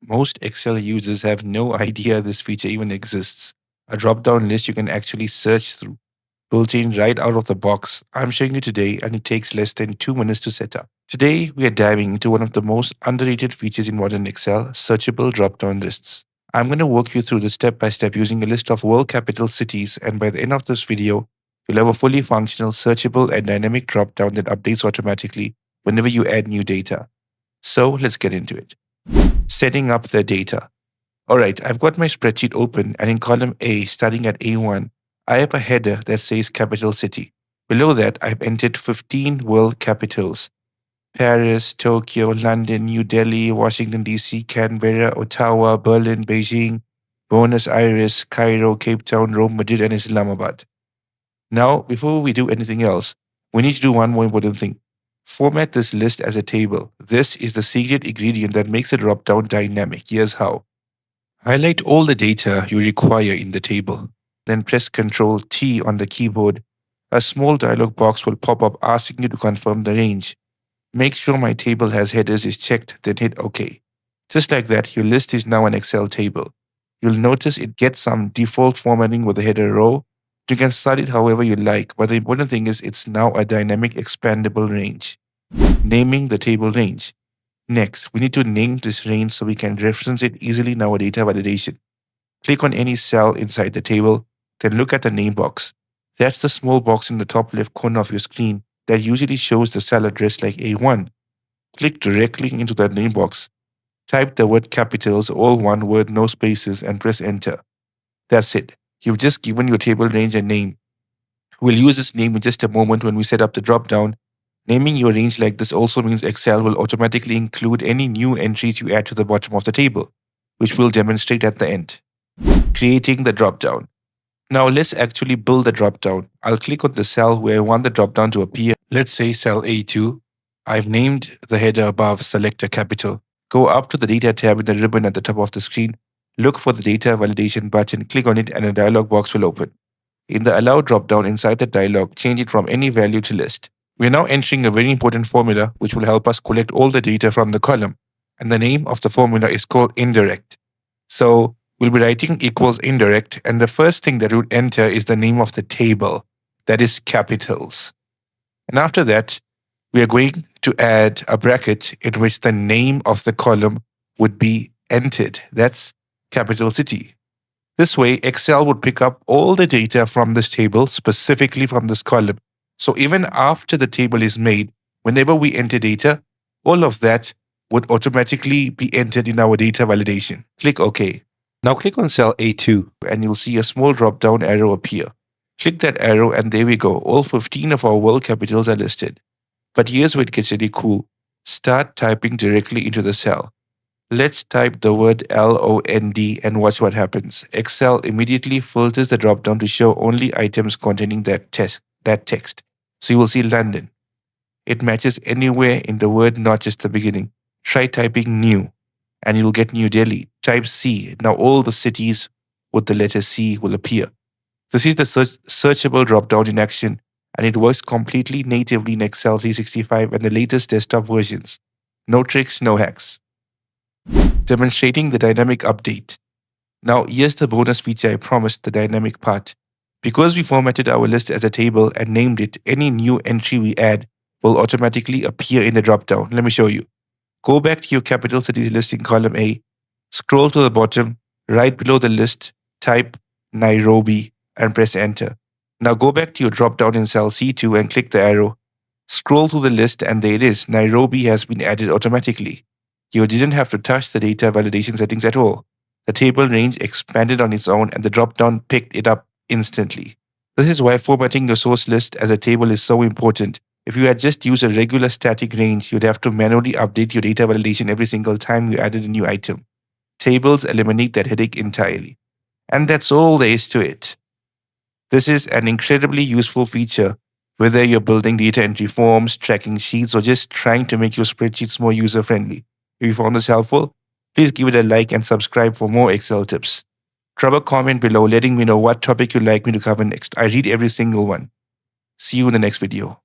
Most Excel users have no idea this feature even exists. A drop down list you can actually search through, built in right out of the box. I'm showing you today, and it takes less than 2 minutes to set up. Today, we are diving into one of the most underrated features in modern Excel, searchable drop down lists. I'm going to walk you through this step by step using a list of world capital cities, and by the end of this video, you'll have a fully functional, searchable, and dynamic drop down that updates automatically whenever you add new data. So let's get into it. Setting up the data. All right, I've got my spreadsheet open, and in column A, starting at A1, I have a header that says capital city. Below that, I've entered 15 world capitals: Paris, Tokyo, London, New Delhi, Washington, D.C., Canberra, Ottawa, Berlin, Beijing, Buenos Aires, Cairo, Cape Town, Rome, Madrid, and Islamabad. Now, before we do anything else, we need to do one more important thing. Format this list as a table. This is the secret ingredient that makes the drop-down dynamic. Here's how. Highlight all the data you require in the table. Then press Ctrl T on the keyboard. A small dialog box will pop up asking you to confirm the range. Make sure my table has headers is checked, then hit OK. Just like that, your list is now an Excel table. You'll notice it gets some default formatting with the header row. You can style it however you like, but the important thing is it's now a dynamic expandable range. Naming the table range. Next, we need to name this range so we can reference it easily in our data validation. Click on any cell inside the table, then look at the name box. That's the small box in the top left corner of your screen that usually shows the cell address like A1. Click directly into that name box. Type the word capitals, all one word, no spaces, and press enter. That's it. You've just given your table range a name. We'll use this name in just a moment when we set up the drop-down. Naming your range like this also means Excel will automatically include any new entries you add to the bottom of the table, which we'll demonstrate at the end. Creating the drop-down. Now let's actually build the drop-down. I'll click on the cell where I want the drop-down to appear. Let's say cell A2. I've named the header above Select a Capital. Go up to the Data tab in the ribbon at the top of the screen. Look for the Data Validation button, click on it, and a dialog box will open. In the Allow drop-down inside the dialog, change it from any value to list. We are now entering a very important formula which will help us collect all the data from the column, and the name of the formula is called INDIRECT. So we'll be writing equals INDIRECT, and the first thing that we'll enter is the name of the table, that is capitals. And after that, we are going to add a bracket in which the name of the column would be entered. That's capital city. This way, Excel would pick up all the data from this table, specifically from this column. So even after the table is made, whenever we enter data, all of that would automatically be entered in our data validation. Click OK. Now click on cell A2 and you'll see a small drop-down arrow appear. Click that arrow and there we go. All 15 of our world capitals are listed. But here's where it gets really cool. Start typing directly into the cell. Let's type the word LOND and watch what happens. Excel immediately filters the drop-down to show only items containing that text. So you will see London. It matches anywhere in the word, not just the beginning. Try typing new and you'll get New Delhi. Type C. Now all the cities with the letter C will appear. This is the searchable drop-down in action, and it works completely natively in Excel 365 and the latest desktop versions. No tricks, no hacks. Demonstrating the dynamic update. Now here's the bonus feature I promised, the dynamic part. Because we formatted our list as a table and named it, any new entry we add will automatically appear in the drop-down. Let me show you. Go back to your capital cities list in column A, scroll to the bottom, right below the list, type Nairobi and press enter. Now go back to your drop-down in cell C2 and click the arrow. Scroll through the list and there it is. Nairobi has been added automatically. You didn't have to touch the data validation settings at all. The table range expanded on its own and the drop-down picked it up instantly. This is why formatting your source list as a table is so important. If you had just used a regular static range, you'd have to manually update your data validation every single time you added a new item. Tables eliminate that headache entirely. And that's all there is to it. This is an incredibly useful feature, whether you're building data entry forms, tracking sheets, or just trying to make your spreadsheets more user-friendly. If you found this helpful, please give it a like and subscribe for more Excel tips. Drop a comment below letting me know what topic you'd like me to cover next. I read every single one. See you in the next video.